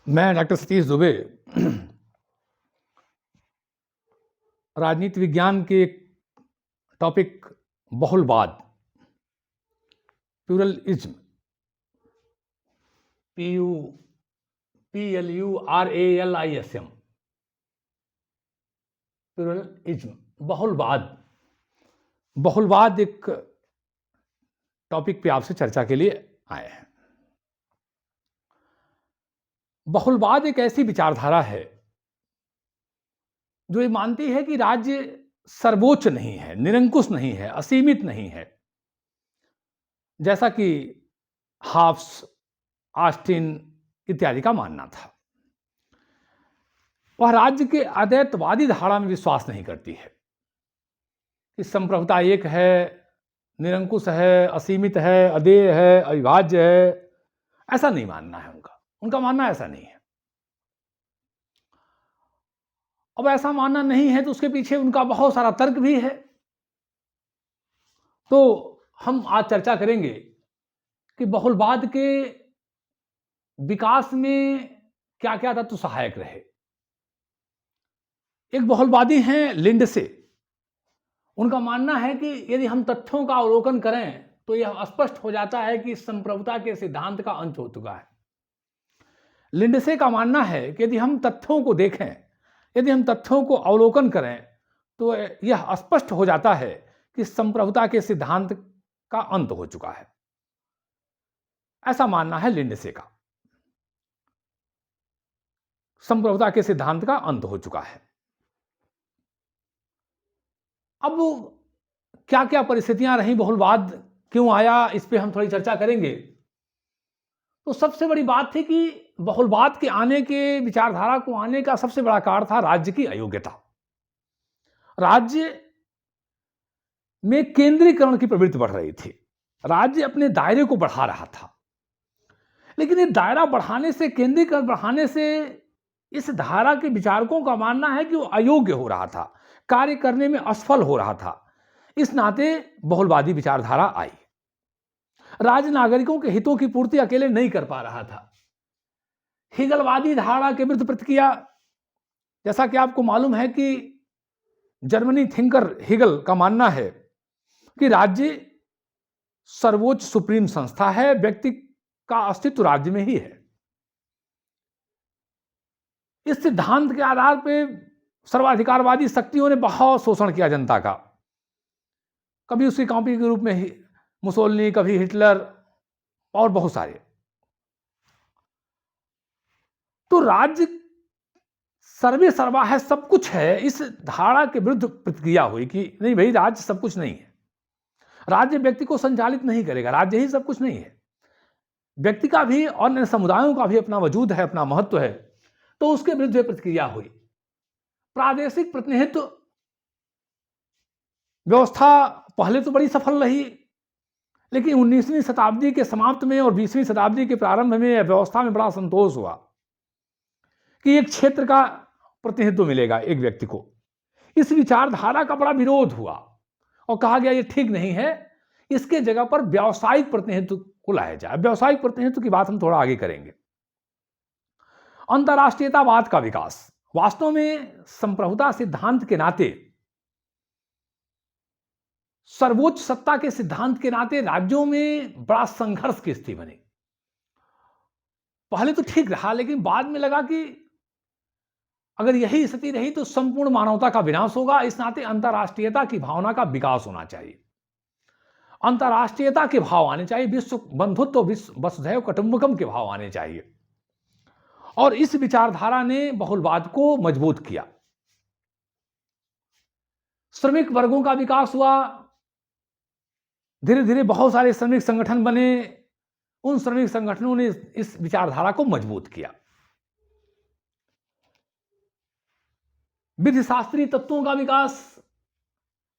मैं डॉक्टर सतीश दुबे राजनीति विज्ञान के एक टॉपिक बहुलवाद प्लूरलिज्म PLURALISM प्लूरलिज्म बहुलवाद एक टॉपिक पे आपसे चर्चा के लिए आए हैं। बहुलवाद एक ऐसी विचारधारा है जो ये मानती है कि राज्य सर्वोच्च नहीं है, निरंकुश नहीं है, असीमित नहीं है, जैसा कि हाफ्स, ऑस्टिन इत्यादि का मानना था। वह राज्य के अद्वैतवादी धारणा में विश्वास नहीं करती है कि संप्रभुता एक है, निरंकुश है, असीमित है, अदेय है, अविभाज्य है। ऐसा नहीं मानना है उनका मानना ऐसा नहीं है। अब ऐसा मानना नहीं है तो उसके पीछे उनका बहुत सारा तर्क भी है। तो हम आज चर्चा करेंगे कि बहुलवाद के विकास में क्या क्या तत्व सहायक रहे। एक बहुलवादी हैं लिंडसे। उनका मानना है कि यदि हम तथ्यों का अवलोकन करें तो यह स्पष्ट हो जाता है कि संप्रभुता के सिद्धांत का अंत हो चुका है। लिंडसे का मानना है कि यदि हम तथ्यों को देखें, यदि हम तथ्यों को अवलोकन करें तो यह स्पष्ट हो जाता है कि संप्रभुता के सिद्धांत का अंत हो चुका है। ऐसा मानना है लिंडसे का। संप्रभुता के सिद्धांत का अंत हो चुका है। अब क्या क्या परिस्थितियां रही, बहुलवाद क्यों आया, इस पे हम थोड़ी चर्चा करेंगे। तो सबसे बड़ी बात थी कि बहुलवाद के आने के, विचारधारा को आने का सबसे बड़ा कारण था राज्य की अयोग्यता। राज्य में केंद्रीकरण की प्रवृत्ति बढ़ रही थी। राज्य अपने दायरे को बढ़ा रहा था, लेकिन ये दायरा बढ़ाने से, केंद्रीकरण बढ़ाने से इस धारा के विचारकों का मानना है कि वो अयोग्य हो रहा था, कार्य करने में असफल हो रहा था। इस नाते बहुलवादी विचारधारा आई। राज्य नागरिकों के हितों की पूर्ति अकेले नहीं कर पा रहा था। हिगलवादी धारणा के विरुद्ध प्रतिक्रिया, जैसा कि आपको मालूम है कि जर्मनी थिंकर हिगल का मानना है कि राज्य सर्वोच्च सुप्रीम संस्था है, व्यक्ति का अस्तित्व राज्य में ही है। इस सिद्धांत के आधार पर सर्वाधिकारवादी शक्तियों ने बहुत शोषण किया जनता का। कभी उसकी कॉपी के रूप में मुसोलिनी, कभी हिटलर और बहुत सारे। तो राज्य सर्वे सर्वा है, सब कुछ है, इस धारणा के विरुद्ध प्रतिक्रिया हुई कि नहीं भाई, राज्य सब कुछ नहीं है। राज्य व्यक्ति को संचालित नहीं करेगा, राज्य ही सब कुछ नहीं है। व्यक्ति का भी और अन्य समुदायों का भी अपना वजूद है, अपना महत्व है। तो उसके विरुद्ध प्रतिक्रिया हुई। प्रादेशिक प्रतिनिधित्व व्यवस्था पहले तो बड़ी सफल रही, लेकिन 19वीं शताब्दी के समाप्त में और 20वीं शताब्दी के प्रारंभ में यह व्यवस्था में बड़ा संतोष हुआ कि एक क्षेत्र का प्रतिनिधित्व मिलेगा एक व्यक्ति को। इस विचारधारा का बड़ा विरोध हुआ और कहा गया ये ठीक नहीं है, इसके जगह पर व्यावसायिक प्रतिनिधित्व को लाया जाए। व्यावसायिक प्रतिनिधित्व की बात हम थोड़ा आगे करेंगे। अंतर्राष्ट्रीयतावाद का विकास, वास्तव में संप्रभुता सिद्धांत के नाते, सर्वोच्च सत्ता के सिद्धांत के नाते राज्यों में बड़ा संघर्ष की स्थिति बनी। पहले तो ठीक रहा, लेकिन बाद में लगा कि अगर यही स्थिति रही तो संपूर्ण मानवता का विनाश होगा। इस नाते अंतर्राष्ट्रीयता की भावना का विकास होना चाहिए, अंतर्राष्ट्रीयता के भाव आने चाहिए, विश्व बंधुत्व, विश्व वसुधैव कुटुंबकम के भाव आने चाहिए। और इस विचारधारा ने बहुलवाद को मजबूत किया। श्रमिक वर्गों का विकास हुआ, धीरे धीरे बहुत सारे श्रमिक संगठन बने। उन श्रमिक संगठनों ने इस विचारधारा को मजबूत किया। विधि शास्त्रीय तत्वों का विकास,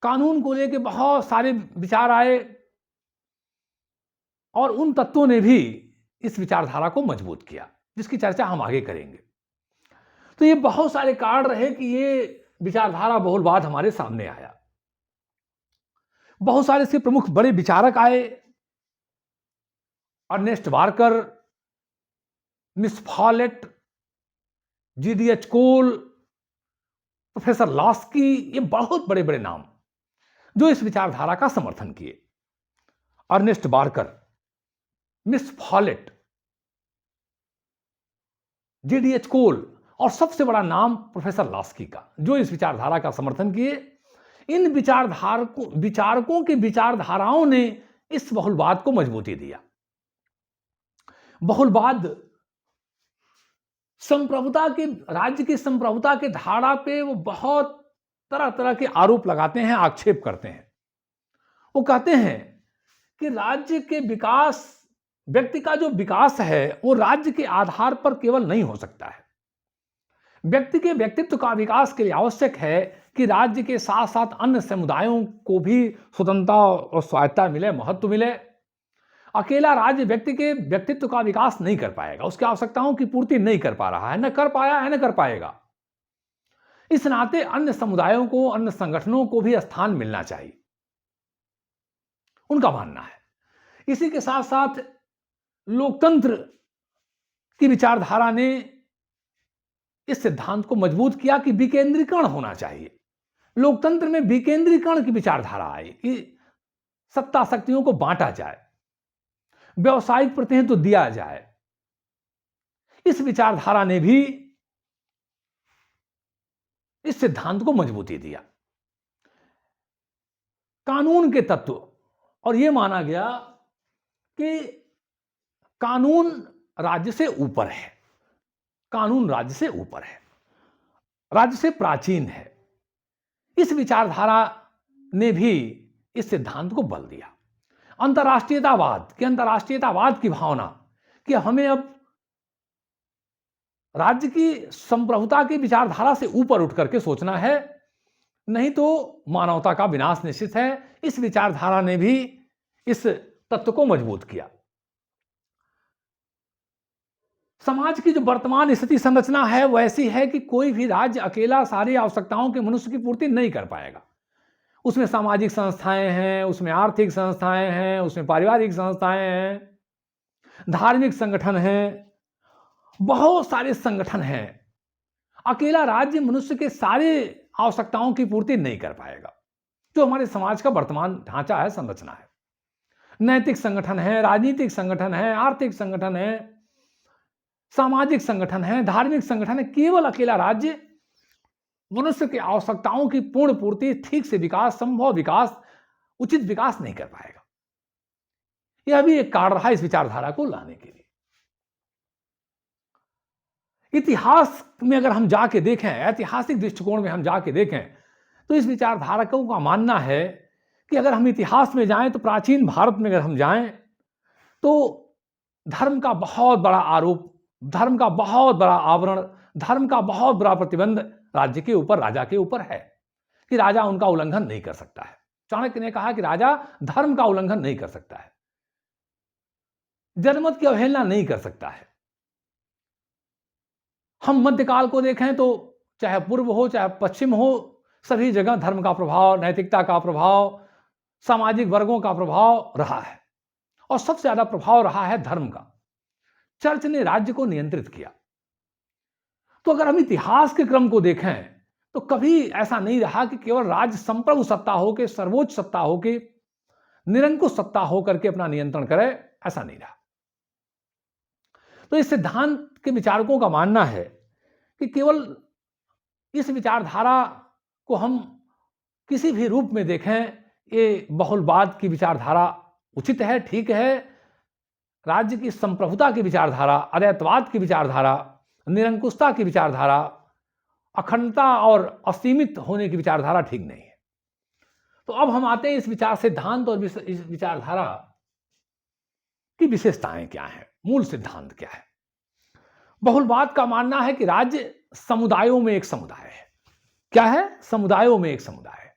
कानून को लेकर बहुत सारे विचार आए और उन तत्वों ने भी इस विचारधारा को मजबूत किया, जिसकी चर्चा हम आगे करेंगे। तो ये बहुत सारे कारण रहे कि ये विचारधारा बहुलवाद हमारे सामने आया। बहुत सारे इसके प्रमुख बड़े विचारक आए, Ernest Barker, Miss Follett, GDH Cole, professor Laski, ये बहुत बड़े बड़े नाम जो इस विचारधारा का समर्थन किए। Ernest Barker, Miss Follett, GDH Cole और सबसे बड़ा नाम प्रोफेसर लॉस्की का, जो इस विचारधारा का समर्थन किए। इन विचारकों की विचारधाराओं ने इस बहुलवाद को मजबूती दिया। बहुलवाद संप्रभुता के, राज्य की संप्रभुता के धारा पे वो बहुत तरह तरह के आरोप लगाते हैं, आक्षेप करते हैं। वो कहते हैं कि राज्य के विकास, व्यक्ति का जो विकास है वो राज्य के आधार पर केवल नहीं हो सकता है। व्यक्ति के व्यक्तित्व का विकास के लिए आवश्यक है कि राज्य के साथ साथ अन्य समुदायों को भी स्वतंत्रता और स्वायत्तता मिले, महत्व मिले। अकेला राज्य व्यक्ति के व्यक्तित्व का विकास नहीं कर पाएगा, उसकी आवश्यकताओं की पूर्ति नहीं कर पा रहा है, न कर पाया है, न कर पाएगा। इस नाते अन्य समुदायों को, अन्य संगठनों को भी स्थान मिलना चाहिए, उनका मानना है। इसी के साथ साथ लोकतंत्र की विचारधारा ने इस सिद्धांत को मजबूत किया कि विकेंद्रीकरण होना चाहिए। लोकतंत्र में विकेंद्रीकरण की विचारधारा आई कि सत्ता शक्तियों को बांटा जाए, व्यावसायिक प्रतिनिधित्व दिया जाए। इस विचारधारा ने भी इस सिद्धांत को मजबूती दिया। कानून के तत्व, और यह माना गया कि कानून राज्य से ऊपर है, कानून राज्य से ऊपर है, राज्य से प्राचीन है। इस विचारधारा ने भी इस सिद्धांत को बल दिया। अंतर्राष्ट्रीयतावाद की भावना कि हमें अब राज्य की संप्रभुता की विचारधारा से ऊपर उठ करके सोचना है, नहीं तो मानवता का विनाश निश्चित है। इस विचारधारा ने भी इस तत्व को मजबूत किया। समाज की जो वर्तमान स्थिति संरचना है वो ऐसी है कि कोई भी राज्य अकेला सारी आवश्यकताओं के मनुष्य की पूर्ति नहीं कर पाएगा। उसमें सामाजिक संस्थाएं हैं, उसमें आर्थिक संस्थाएं हैं, उसमें पारिवारिक संस्थाएं हैं, धार्मिक संगठन हैं, बहुत सारे संगठन हैं। अकेला राज्य मनुष्य के सारे आवश्यकताओं की पूर्ति नहीं कर पाएगा, जो हमारे समाज का वर्तमान ढांचा है, संरचना है। नैतिक संगठन है, राजनीतिक संगठन है, आर्थिक संगठन है, सामाजिक संगठन है, धार्मिक संगठन है। केवल अकेला राज्य मनुष्य की आवश्यकताओं की पूर्ण पूर्ति, ठीक से विकास, संभव विकास, उचित विकास नहीं कर पाएगा। यह भी एक कारण रहा इस विचारधारा को लाने के लिए। इतिहास में अगर हम जाके देखें, ऐतिहासिक दृष्टिकोण में हम जाके देखें, तो इस विचारधारकों का मानना है कि अगर हम इतिहास में जाएं, तो प्राचीन भारत में अगर हम जाएं, तो धर्म का बहुत बड़ा आरोप, धर्म का बहुत बड़ा आवरण, धर्म का बहुत बड़ा प्रतिबंध राज्य के ऊपर, राजा के ऊपर है कि राजा उनका उल्लंघन नहीं कर सकता है। चाणक्य ने कहा कि राजा धर्म का उल्लंघन नहीं कर सकता है, जनमत की अवहेलना नहीं कर सकता है। हम मध्यकाल को देखें तो चाहे पूर्व हो चाहे पश्चिम हो, सभी जगह धर्म का प्रभाव, नैतिकता का प्रभाव, सामाजिक वर्गों का प्रभाव रहा है, और सबसे ज्यादा प्रभाव रहा है धर्म का। चर्च ने राज्य को नियंत्रित किया। तो अगर हम इतिहास के क्रम को देखें, तो कभी ऐसा नहीं रहा कि केवल राज्य संप्रभु सत्ता हो के, सर्वोच्च सत्ता हो के, निरंकुश सत्ता हो करके अपना नियंत्रण करे, ऐसा नहीं रहा। तो इस सिद्धांत के विचारकों का मानना है कि केवल इस विचारधारा को हम किसी भी रूप में देखें, ये बहुलवाद की विचारधारा उचित है, ठीक है। राज्य की संप्रभुता की विचारधारा, अद्वैतवाद की विचारधारा, निरंकुशता की विचारधारा, अखंडता और असीमित होने की विचारधारा ठीक नहीं है। तो अब हम आते हैं इस विचार सिद्धांत और इस विचारधारा की विशेषताएं क्या हैं, मूल सिद्धांत क्या है। बहुलवाद का मानना है कि राज्य समुदायों में एक समुदाय है। क्या है? समुदायों में एक समुदाय है।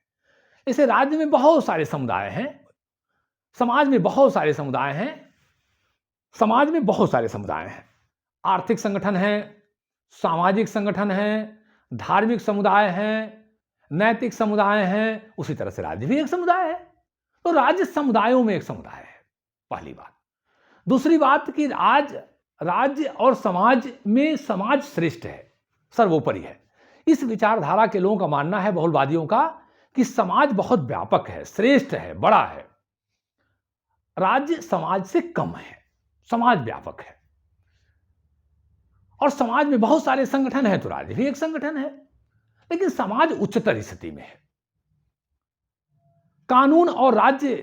इसे राज्य में बहुत सारे समुदाय हैं, समाज में बहुत सारे समुदाय हैं, समाज में बहुत सारे समुदाय हैं। आर्थिक संगठन हैं, सामाजिक संगठन हैं, धार्मिक समुदाय हैं, नैतिक समुदाय हैं। उसी तरह से राज्य भी एक समुदाय है। तो राज्य समुदायों में एक समुदाय है, पहली बात। दूसरी बात कि आज राज्य और समाज में समाज श्रेष्ठ है, सर्वोपरि है। इस विचारधारा के लोगों का मानना है, बहुलवादियों का, कि समाज बहुत व्यापक है, श्रेष्ठ है, बड़ा है, राज्य समाज से कम है, समाज व्यापक है और समाज में बहुत सारे संगठन हैं, तो राज्य भी एक संगठन है, लेकिन समाज उच्चतर स्थिति में है। कानून और राज्य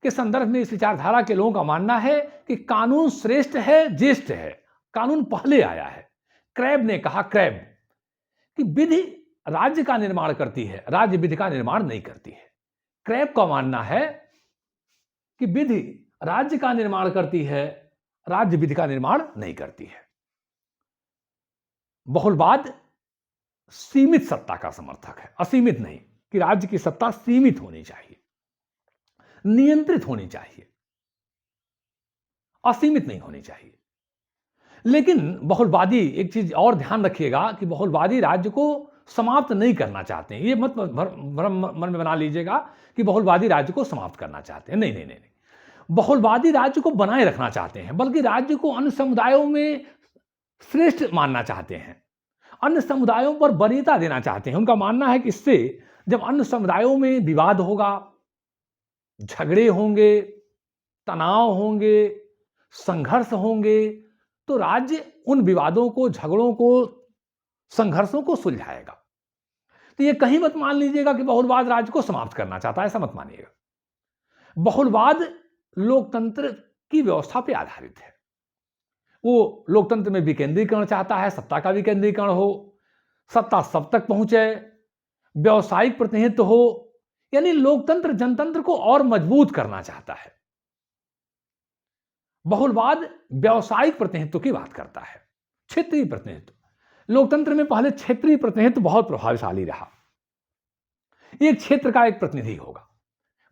के संदर्भ में इस विचारधारा के लोगों का मानना है कि कानून श्रेष्ठ है, ज्येष्ठ है, कानून पहले आया है। क्रैब ने कहा, क्रैब, कि विधि राज्य का निर्माण करती है, राज्य विधि का निर्माण नहीं करती है। क्रैब का मानना है कि विधि राज्य का निर्माण करती है, राज्य विधि का निर्माण नहीं करती है। बहुलवाद सीमित सत्ता का समर्थक है, असीमित नहीं, कि राज्य की सत्ता सीमित होनी चाहिए, नियंत्रित होनी चाहिए, असीमित नहीं होनी चाहिए। लेकिन बहुलवादी, एक चीज और ध्यान रखिएगा कि बहुलवादी राज्य को समाप्त नहीं करना चाहते हैं। ये मत भ्रम मन में बना लीजिएगा कि बहुलवादी राज्य को समाप्त करना चाहते हैं। नहीं नहीं नहीं नहीं, बहुलवादी राज्य को बनाए रखना चाहते हैं, बल्कि राज्य को अन्य समुदायों में श्रेष्ठ मानना चाहते हैं, अन्य समुदायों पर वरीयता देना चाहते हैं। उनका मानना है कि इससे जब अन्य समुदायों में विवाद होगा, झगड़े होंगे, तनाव होंगे, संघर्ष होंगे, तो राज्य उन विवादों को, झगड़ों को, संघर्षों को सुलझाएगा। तो ये कहीं मत मान लीजिएगा कि बहुलवाद राज्य को समाप्त करना चाहता है, ऐसा मत मानिएगा। बहुलवाद लोकतंत्र की व्यवस्था पर आधारित है। वो लोकतंत्र में विकेंद्रीकरण चाहता है, सत्ता का विकेंद्रीकरण हो, सत्ता सब तक पहुंचे, व्यवसायिक प्रतिनिधित्व हो, यानी लोकतंत्र जनतंत्र को और मजबूत करना चाहता है। बहुलवाद व्यावसायिक प्रतिनिधित्व की बात करता है, क्षेत्रीय प्रतिनिधित्व। लोकतंत्र में पहले क्षेत्रीय प्रतिनिधित्व बहुत प्रभावशाली रहा। एक क्षेत्र का एक प्रतिनिधि होगा,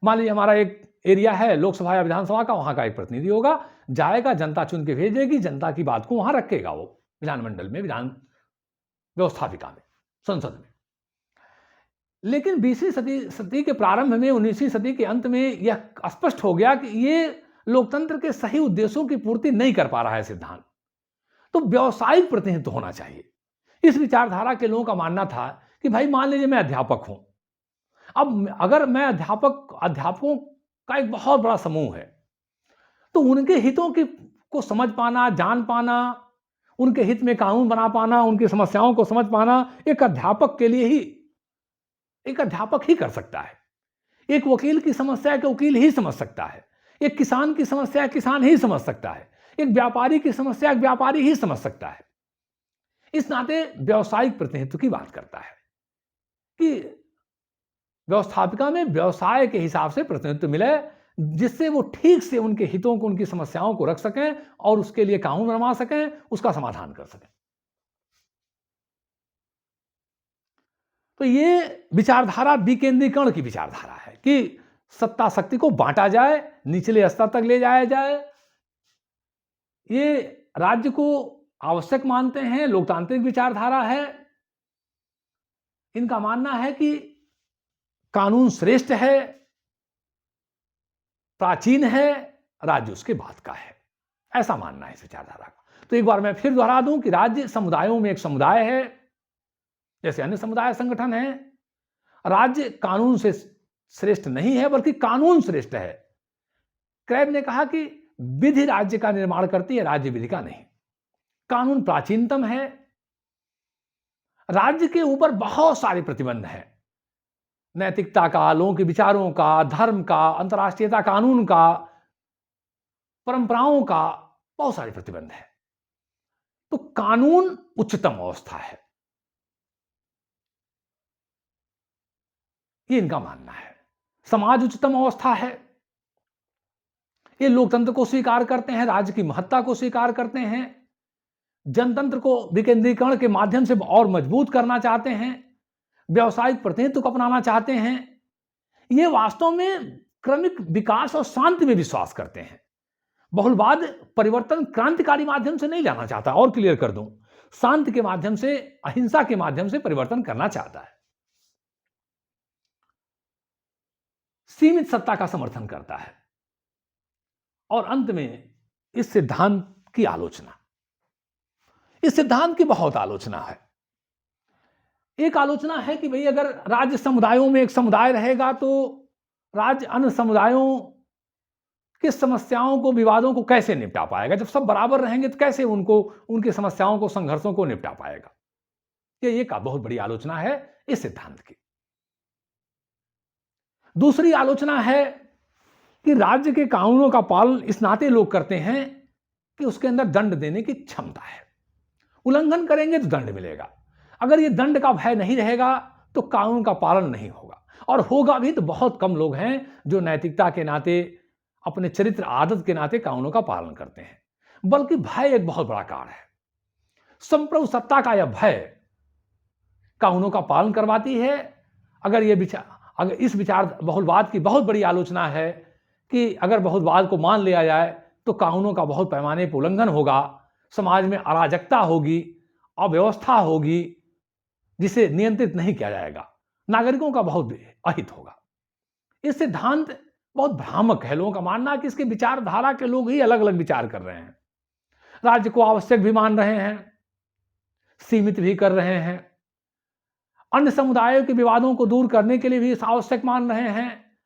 मान लीजिए हमारा एक एरिया है लोकसभा या विधानसभा का, वहां का एक प्रतिनिधि होगा, जाएगा, जनता चुन के भेजेगी, जनता की बात को वहां रखेगा, वो विधानमंडल में, विधान व्यवस्थापिका में, संसद में। लेकिन 20वीं सदी के प्रारंभ में, 19वीं सदी के अंत में यह स्पष्ट हो गया कि ये लोकतंत्र के सही उद्देश्यों की पूर्ति नहीं कर पा रहा है सिद्धांत, तो व्यावसायिक प्रतिनिधित्व होना चाहिए। इस विचारधारा के लोगों का मानना था कि भाई मान लीजिए मैं अध्यापक हूं, अब अगर मैं अध्यापकों का एक बहुत बड़ा समूह है, तो उनके हितों को समझ पाना, जान पाना, उनके हित में कानून बना पाना, उनकी समस्याओं को समझ पाना एक अध्यापक के लिए ही, एक अध्यापक ही कर सकता है। एक वकील की समस्या एक वकील ही समझ सकता है, एक किसान की समस्या किसान ही समझ सकता है, एक व्यापारी की समस्या एक व्यापारी ही समझ सकता है। इस नाते व्यावसायिक प्रतिनिधित्व की बात करता है कि व्यवस्थापिका में व्यवसाय के हिसाब से प्रतिनिधित्व मिले, जिससे वो ठीक से उनके हितों को, उनकी समस्याओं को रख सकें और उसके लिए कानून बनवा सकें, उसका समाधान कर सकें। तो ये विचारधारा विकेंद्रीकरण की विचारधारा है कि सत्ता शक्ति को बांटा जाए, निचले स्तर तक ले जाया जाए। ये राज्य को आवश्यक मानते हैं, लोकतांत्रिक विचारधारा है। इनका मानना है कि कानून श्रेष्ठ है, प्राचीन है, राज्य उसके बाद का है, ऐसा मानना है इस विचारधारा का। तो एक बार मैं फिर दोहरा दूं कि राज्य समुदायों में एक समुदाय है, जैसे अन्य समुदाय संगठन है। राज्य कानून से श्रेष्ठ नहीं है, बल्कि कानून श्रेष्ठ है। क्रैब ने कहा कि विधि राज्य का निर्माण करती है, राज्य विधि का नहीं। कानून प्राचीनतम है, राज्य के ऊपर बहुत सारे प्रतिबंध हैं, नैतिकता का, लोगों के विचारों का, धर्म का, अंतर्राष्ट्रीयता कानून का, परंपराओं का, बहुत सारे प्रतिबंध हैं। तो कानून उच्चतम अवस्था है, ये इनका मानना है। समाज उच्चतम अवस्था है, ये लोकतंत्र को स्वीकार करते हैं, राज्य की महत्ता को स्वीकार करते हैं, जनतंत्र को विकेंद्रीकरण के माध्यम से और मजबूत करना चाहते हैं, व्यावसायिक प्रतिनिधित्व को अपनाना चाहते हैं। ये वास्तव में क्रमिक विकास और शांति में विश्वास करते हैं। बहुलवाद परिवर्तन क्रांतिकारी माध्यम से नहीं लाना चाहता, और क्लियर कर दूं, शांति के माध्यम से, अहिंसा के माध्यम से परिवर्तन करना चाहता है। सीमित सत्ता का समर्थन करता है और अंत में इस सिद्धांत की आलोचना, इस सिद्धांत की बहुत आलोचना है। एक आलोचना है कि भाई अगर राज्य समुदायों में एक समुदाय रहेगा तो राज्य अन्य समुदायों की समस्याओं को, विवादों को कैसे निपटा पाएगा? जब सब बराबर रहेंगे तो कैसे उनको, उनकी समस्याओं को, संघर्षों को निपटा पाएगा? ये एक बहुत बड़ी आलोचना है इस सिद्धांत की। दूसरी आलोचना है कि राज्य के कानूनों का पालन इस नाते लोग करते हैं कि उसके अंदर दंड देने की क्षमता है। उल्लंघन करेंगे तो दंड मिलेगा। अगर ये दंड का भय नहीं रहेगा तो कानून का पालन नहीं होगा, और होगा भी तो बहुत कम लोग हैं जो नैतिकता के नाते, अपने चरित्र आदत के नाते कानूनों का पालन करते हैं। बल्कि भय एक बहुत बड़ा कारण है। संप्रभु सत्ता का यह भय कानूनों का पालन करवाती है। अगर इस विचार बहुलवाद की बहुत बड़ी आलोचना है कि अगर बहुलवाद को मान लिया जाए तो कानूनों का बहुत पैमाने पर उल्लंघन होगा, समाज में अराजकता होगी, अव्यवस्था होगी जिसे नियंत्रित नहीं किया जाएगा, नागरिकों का बहुत अहित होगा। इस सिद्धांत बहुत भ्रामक है। लोगों का मानना है कि इसके विचारधारा के लोग ही अलग अलग विचार कर रहे हैं। राज्य को आवश्यक भी मान रहे हैं, सीमित भी कर रहे हैं, अन्य समुदायों के विवादों को दूर करने के लिए भी इस आवश्यक मान रहे हैं,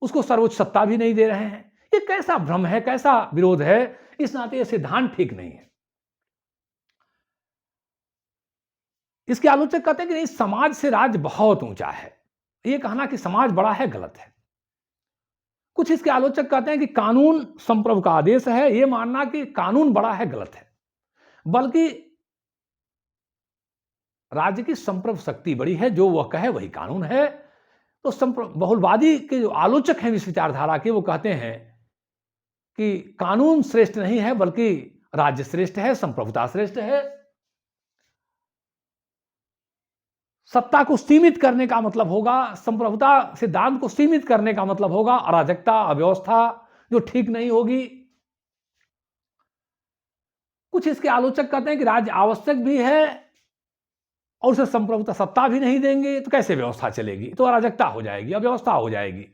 उसको सर्वोच्च सत्ता भी नहीं दे रहे हैं। ये कैसा भ्रम है, कैसा विरोध है? इस नाते यह सिद्धांत ठीक नहीं है। इसके आलोचक कहते हैं कि नहीं, समाज से राज्य बहुत ऊंचा है। यह कहना कि समाज बड़ा है गलत है। कुछ इसके आलोचक कहते हैं कि कानून संप्रभु का आदेश है। यह मानना कि कानून बड़ा है गलत है, बल्कि राज्य की संप्रभु शक्ति बड़ी है, जो वह कहे वही कानून है। तो बहुलवादी के जो आलोचक हैं इस विचारधारा के, वो कहते हैं कि कानून श्रेष्ठ नहीं है बल्कि राज्य श्रेष्ठ है, संप्रभुता श्रेष्ठ है। सत्ता को सीमित करने का मतलब होगा, संप्रभुता सिद्धांत को सीमित करने का मतलब होगा अराजकता, अव्यवस्था जो ठीक नहीं होगी। कुछ इसके आलोचक कहते हैं कि राज्य आवश्यक भी है और उसे संप्रभुता सत्ता भी नहीं देंगे तो कैसे व्यवस्था चलेगी? तो अराजकता हो जाएगी, अव्यवस्था हो जाएगी।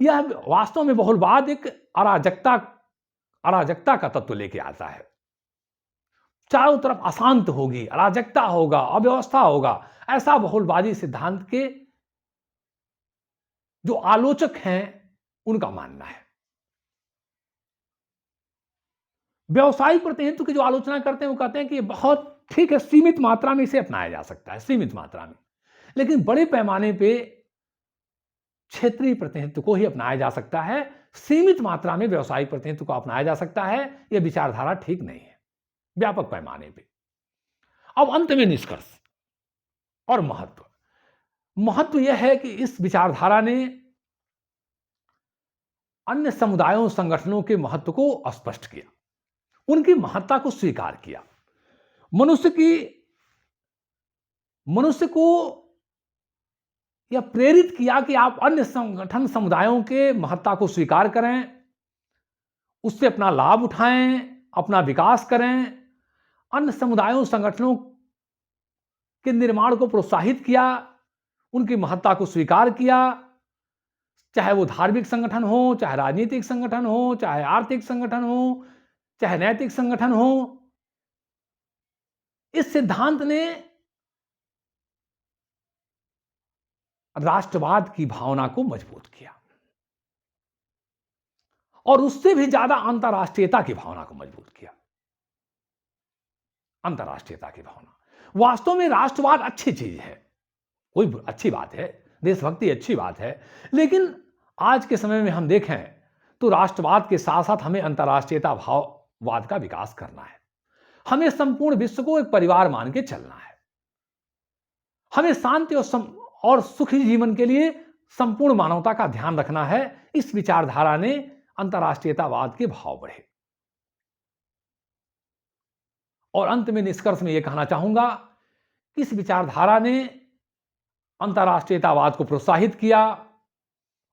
यह वास्तव में बहुलवाद एक अराजकता का तत्व लेके आता है। चारों तरफ अशांत होगी, अराजकता होगा, अव्यवस्था होगा, ऐसा बहुलवादी सिद्धांत के जो आलोचक हैं उनका मानना है। व्यवसायिक प्रतिनिधित्व की जो आलोचना करते हैं वो कहते हैं कि बहुत ठीक है, सीमित मात्रा में इसे अपनाया जा सकता है, सीमित मात्रा में, लेकिन बड़े पैमाने पे क्षेत्रीय प्रतिनिधित्व को ही अपनाया जा सकता है। सीमित मात्रा में व्यवसायिक प्रतिनिधित्व को अपनाया जा सकता है। यह विचारधारा ठीक नहीं है व्यापक पैमाने पे। अब अंत में निष्कर्ष और महत्व यह है कि इस विचारधारा ने अन्य समुदायों, संगठनों के महत्व को स्पष्ट किया, उनकी महत्ता को स्वीकार किया, मनुष्य को यह प्रेरित किया कि आप अन्य संगठन, समुदायों के महत्ता को स्वीकार करें, उससे अपना लाभ उठाएं, अपना विकास करें, अन्य समुदायों, संगठनों के निर्माण को प्रोत्साहित किया, उनकी महत्ता को स्वीकार किया, चाहे वो धार्मिक संगठन हो, चाहे राजनीतिक संगठन हो, चाहे आर्थिक संगठन हो, चाहे नैतिक संगठन हो। इस सिद्धांत ने राष्ट्रवाद की भावना को मजबूत किया और उससे भी ज्यादा अंतर्राष्ट्रीयता की भावना को मजबूत किया। अंतर्राष्ट्रीयता की भावना, वास्तव में राष्ट्रवाद अच्छी चीज है, कोई अच्छी बात है, देशभक्ति अच्छी बात है, लेकिन आज के समय में हम देखें तो राष्ट्रवाद के साथ साथ हमें अंतर्राष्ट्रीयता भाववाद का विकास करना है। हमें संपूर्ण विश्व को एक परिवार मान के चलना है। हमें शांति और सुखी जीवन के लिए संपूर्ण मानवता का ध्यान रखना है। इस विचारधारा ने अंतर्राष्ट्रीयतावाद के भाव बढ़े। और अंत में निष्कर्ष में यह कहना चाहूंगा कि इस विचारधारा ने अंतर्राष्ट्रीयतावाद को प्रोत्साहित किया,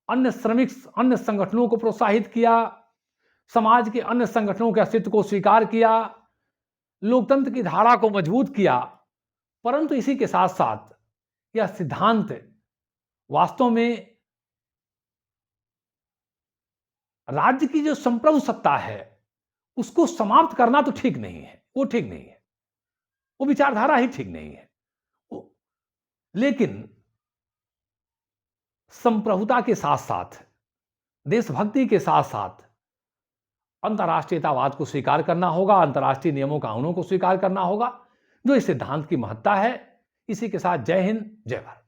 अन्य संगठनों को प्रोत्साहित किया, समाज के अन्य संगठनों के अस्तित्व को स्वीकार किया, लोकतंत्र की धारा को मजबूत किया। परंतु इसी के साथ साथ यह सिद्धांत वास्तव में राज्य की जो संप्रभु सत्ता है उसको समाप्त करना तो ठीक नहीं है, वो ठीक नहीं है, वो विचारधारा ही ठीक नहीं है। लेकिन संप्रभुता के साथ साथ, देशभक्ति के साथ साथ अंतर्राष्ट्रीयतावाद को स्वीकार करना होगा, अंतर्राष्ट्रीय नियमों कानूनों को स्वीकार करना होगा, जो इस सिद्धांत की महत्ता है। इसी के साथ जय हिंद, जय भारत।